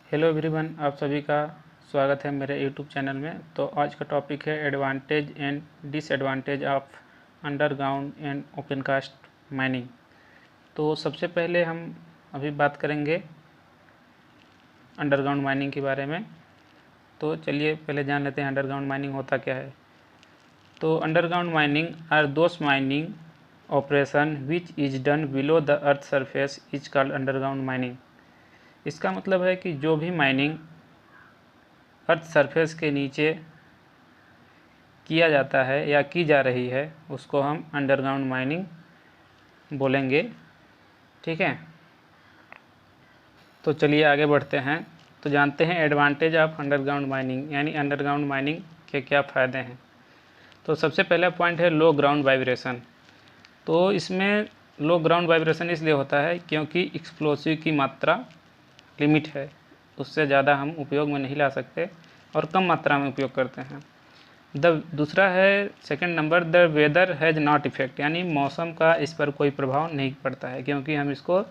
Hello everyone, आप सभी का स्वागत है मेरे यूट्यूब चैनल में। तो आज का टॉपिक है advantage and disadvantage of underground and open cast mining. तो सबसे पहले हम अभी बात करेंगे अंडरग्राउंड माइनिंग के बारे में। तो चलिए पहले जान लेते हैं अंडरग्राउंड माइनिंग होता क्या है। तो underground mining are those mining operation which is done below the earth surface is called underground mining. इसका मतलब है कि जो भी माइनिंग अर्थ सरफेस के नीचे किया जाता है या की जा रही है उसको हम अंडरग्राउंड माइनिंग बोलेंगे। ठीक है, तो चलिए आगे बढ़ते हैं। तो जानते हैं एडवांटेज ऑफ अंडरग्राउंड माइनिंग, यानी अंडरग्राउंड माइनिंग के क्या फ़ायदे हैं। तो सबसे पहला पॉइंट है लो ग्राउंड वाइब्रेशन। तो इसमें लो ग्राउंड वाइब्रेशन इसलिए होता है क्योंकि एक्सप्लोसिव की मात्रा लिमिट है, उससे ज़्यादा हम उपयोग में नहीं ला सकते और कम मात्रा में उपयोग करते हैं। दूसरा है second number, the weather has not effect, यानी मौसम का इस पर कोई प्रभाव नहीं पड़ता है क्योंकि हम इसको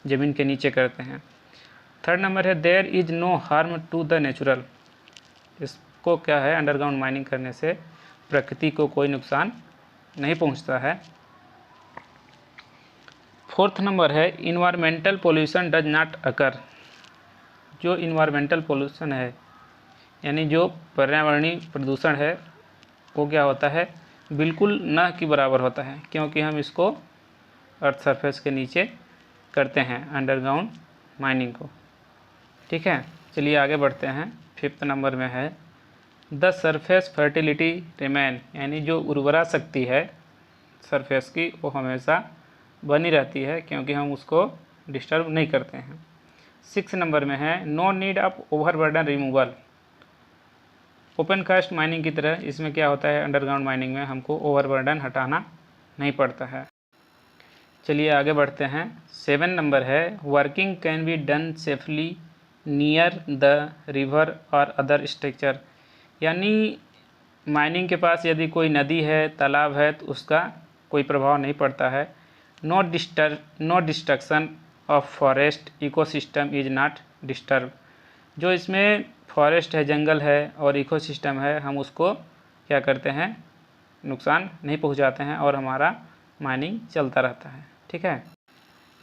ज़मीन के नीचे करते हैं। थर्ड नंबर है there is no harm to the natural. इसको क्या है, अंडरग्राउंड माइनिंग करने से प्रकृति को कोई नुकसान नहीं पहुंचता है। फोर्थ नंबर है environmental pollution does not occur. जो इन्वायरमेंटल पोल्यूशन है यानी जो पर्यावरणीय प्रदूषण है वो क्या होता है, बिल्कुल न के बराबर होता है क्योंकि हम इसको अर्थ सरफेस के नीचे करते हैं अंडरग्राउंड माइनिंग को। ठीक है, चलिए आगे बढ़ते हैं। फिफ्थ नंबर में है द सरफेस फर्टिलिटी रिमेन, यानी जो उर्वरा शक्ति है सरफेस की वो हमेशा बनी रहती है क्योंकि हम उसको डिस्टर्ब नहीं करते हैं। सिक्स नंबर में है no need of overburden removal. Open cast mining की तरह इसमें क्या होता है, अंडरग्राउंड माइनिंग में हमको ओवरबर्डन हटाना नहीं पड़ता है। चलिए आगे बढ़ते हैं। 7 नंबर है working can be done safely near the river और अदर स्ट्रक्चर, यानी माइनिंग के पास यदि कोई नदी है, तालाब है तो उसका कोई प्रभाव नहीं पड़ता है। No destruction of forest ecosystem is not disturb. जो इसमें फॉरेस्ट है, जंगल है और इकोसिस्टम है, हम उसको क्या करते हैं, नुकसान नहीं पहुंचाते हैं और हमारा माइनिंग चलता रहता है। ठीक है,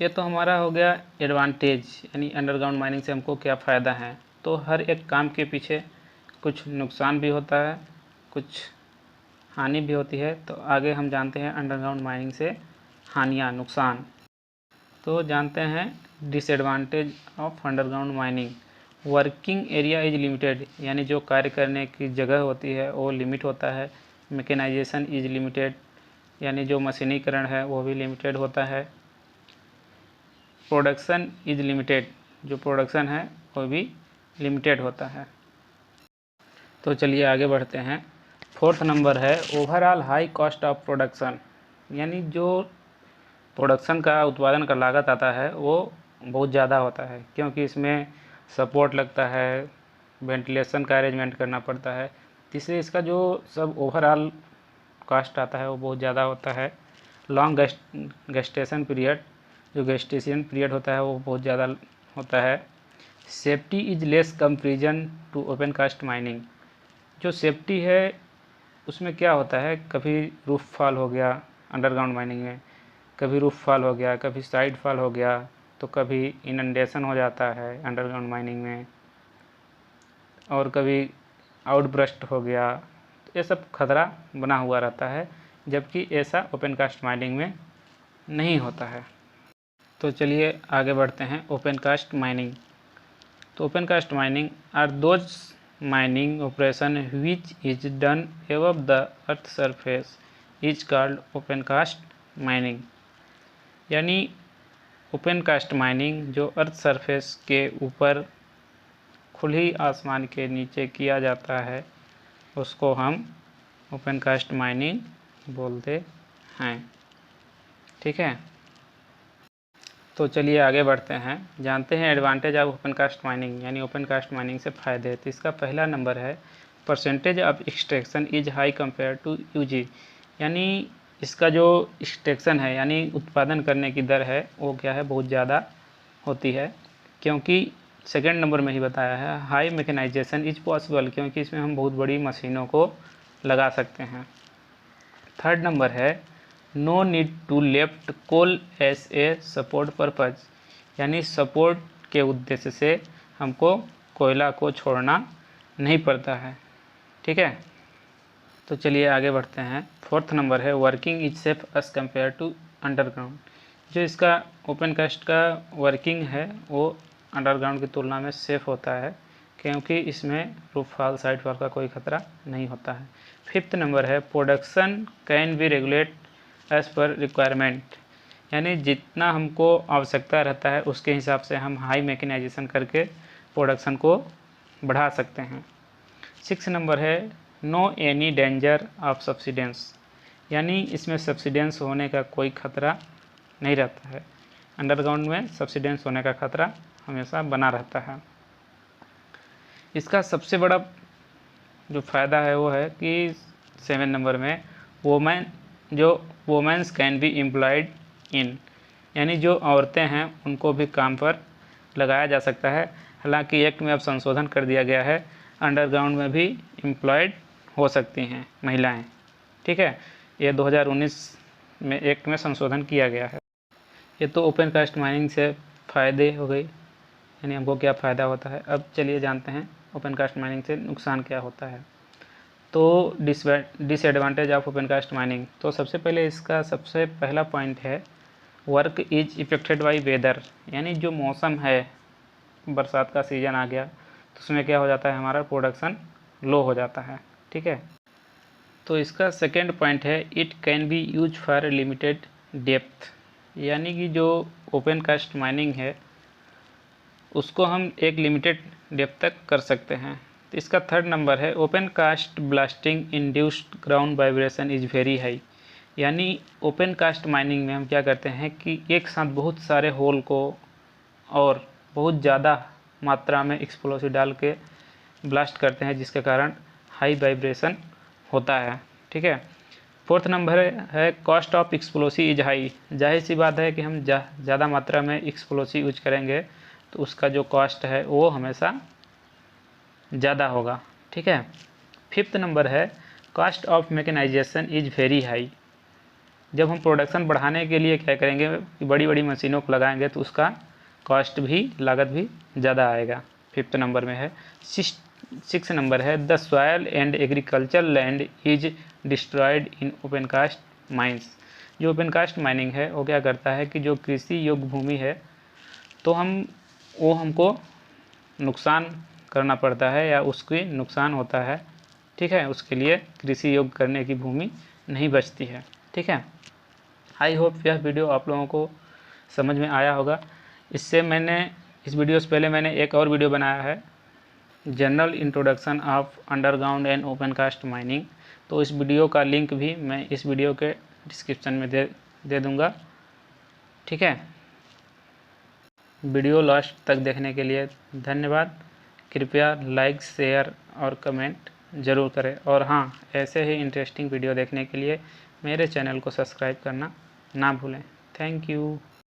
ये तो हमारा हो गया एडवांटेज, यानी अंडरग्राउंड माइनिंग से हमको क्या फ़ायदा है। तो हर एक काम के पीछे कुछ नुकसान भी होता है, कुछ हानि भी होती है। तो आगे हम जानते हैं अंडरग्राउंड माइनिंग से हानियाँ, नुकसान। तो जानते हैं disadvantage of underground mining. Working area is limited, यानी जो कार्य करने की जगह होती है वो लिमिट होता है। मैकेनाइजेशन इज लिमिटेड, यानी जो मशीनीकरण है वो भी लिमिटेड होता है। प्रोडक्शन इज लिमिटेड, जो प्रोडक्शन है वो भी लिमिटेड होता है। तो चलिए आगे बढ़ते हैं। फोर्थ नंबर है overall high cost of production, यानी जो प्रोडक्शन का उत्पादन का लागत आता है वो बहुत ज़्यादा होता है क्योंकि इसमें सपोर्ट लगता है, वेंटिलेशन का अरेंजमेंट करना पड़ता है, इसलिए इसका जो सब ओवरऑल कॉस्ट आता है वो बहुत ज़्यादा होता है। लॉन्ग गेस्टेशन पीरियड, जो गेस्टेशन पीरियड होता है वो बहुत ज़्यादा होता है। Safety is less comparison to open cast mining. जो सेफ्टी है उसमें क्या होता है, कभी रूफ फॉल हो गया अंडरग्राउंड माइनिंग में, कभी रूफ फॉल हो गया, कभी साइड फॉल हो गया, तो कभी इनंडेशन हो जाता है अंडरग्राउंड माइनिंग में, और कभी आउटब्रस्ट हो गया। तो ये सब खतरा बना हुआ रहता है, जबकि ऐसा ओपन कास्ट माइनिंग में नहीं होता है। तो चलिए आगे बढ़ते हैं ओपन कास्ट माइनिंग। तो open cast mining are those mining operation which is done above the earth surface is called open cast mining, यानी ओपन कास्ट माइनिंग जो अर्थ सरफेस के ऊपर खुली आसमान के नीचे किया जाता है उसको हम ओपन कास्ट माइनिंग बोलते हैं। ठीक है, तो चलिए आगे बढ़ते हैं। जानते हैं advantage of open cast mining, यानी ओपन कास्ट माइनिंग से फ़ायदे। तो इसका पहला नंबर है percentage of extraction is high compare to UG, यानी इसका जो एक्सट्रैक्शन है यानी उत्पादन करने की दर है वो क्या है, बहुत ज़्यादा होती है क्योंकि सेकेंड नंबर में ही बताया है, हाई मैकेनाइजेशन इज पॉसिबल, क्योंकि इसमें हम बहुत बड़ी मशीनों को लगा सकते हैं। थर्ड नंबर है, no need to left coal as a support purpose, यानी सपोर्ट के उद्देश्य से हमको कोयला को छोड़ना नहीं पड़ता है। ठीक है, तो चलिए आगे बढ़ते हैं। फोर्थ नंबर है, working is safe as compare to underground. जो इसका ओपन कास्ट का वर्किंग है वो अंडरग्राउंड की तुलना में सेफ़ होता है, क्योंकि इसमें रूफ फॉल, साइड फॉल का कोई खतरा नहीं होता है। फिफ्थ नंबर है, production can be regulate as per requirement, यानी जितना हमको आवश्यकता रहता है उसके हिसाब से हम हाई मैकेनाइजेशन करके प्रोडक्शन को बढ़ा सकते हैं। सिक्स नंबर है, no any danger of subsidence, यानी इसमें सब्सिडेंस होने का कोई खतरा नहीं रहता है। अंडरग्राउंड में सब्सिडेंस होने का खतरा हमेशा बना रहता है। इसका सबसे बड़ा जो फ़ायदा है वो है कि 7 नंबर में, womens can be employed in, यानी जो औरतें हैं उनको भी काम पर लगाया जा सकता है। हालांकि एक्ट में अब संशोधन कर दिया गया है, अंडरग्राउंड में भी एम्प्लॉयड हो सकती हैं महिलाएं। ठीक है, ये 2019 में एक्ट में संशोधन किया गया है। ये तो ओपन कास्ट माइनिंग से फ़ायदे हो गई, यानी हमको क्या फ़ायदा होता है। अब चलिए जानते हैं ओपन कास्ट माइनिंग से नुकसान क्या होता है। तो disadvantage of open cast mining, तो सबसे पहले इसका सबसे पहला पॉइंट है, work is affected by weather, यानी जो मौसम है, बरसात का सीज़न आ गया तो उसमें क्या हो जाता है, हमारा प्रोडक्शन लो हो जाता है। ठीक है, तो इसका सेकेंड पॉइंट है, it can be use for limited depth, यानी कि जो ओपन कास्ट माइनिंग है उसको हम एक लिमिटेड डेप्थ तक कर सकते हैं। तो इसका थर्ड नंबर है, open cast blasting induced ground vibration is very high, यानी ओपन कास्ट माइनिंग में हम क्या करते हैं कि एक साथ बहुत सारे होल को और बहुत ज़्यादा मात्रा में एक्सप्लोसिव डाल के ब्लास्ट करते हैं, जिसके कारण हाई वाइब्रेशन होता है। ठीक है, फोर्थ नंबर है, cost of explosive is high, जाहिर सी बात है कि हम ज़्यादा मात्रा में एक्सप्लोसिव यूज करेंगे तो उसका जो कॉस्ट है वो हमेशा ज़्यादा होगा। ठीक है, फिफ्थ नंबर है, cost of mechanization is very high, जब हम प्रोडक्शन बढ़ाने के लिए क्या करेंगे कि बड़ी बड़ी मशीनों को लगाएंगे तो उसका कॉस्ट भी, लागत भी ज़्यादा आएगा। फिफ्थ नंबर में है। सिक्स नंबर है, the soil and agriculture land is destroyed in open cast mines, जो ओपन कास्ट माइनिंग है वो क्या करता है कि जो कृषि योग्य भूमि है तो हमको नुकसान करना पड़ता है या उसकी नुकसान होता है। ठीक है, उसके लिए कृषि योग्य करने की भूमि नहीं बचती है। ठीक है, आई होप यह वीडियो आप लोगों को समझ में आया होगा। इस वीडियो से पहले मैंने एक और वीडियो बनाया है, general introduction of underground and open cast mining, तो इस वीडियो का लिंक भी मैं इस वीडियो के डिस्क्रिप्शन में दे दूँगा। ठीक है, वीडियो लास्ट तक देखने के लिए धन्यवाद। कृपया लाइक, शेयर और कमेंट ज़रूर करें, और हाँ, ऐसे ही इंटरेस्टिंग वीडियो देखने के लिए मेरे चैनल को सब्सक्राइब करना ना भूलें। Thank you.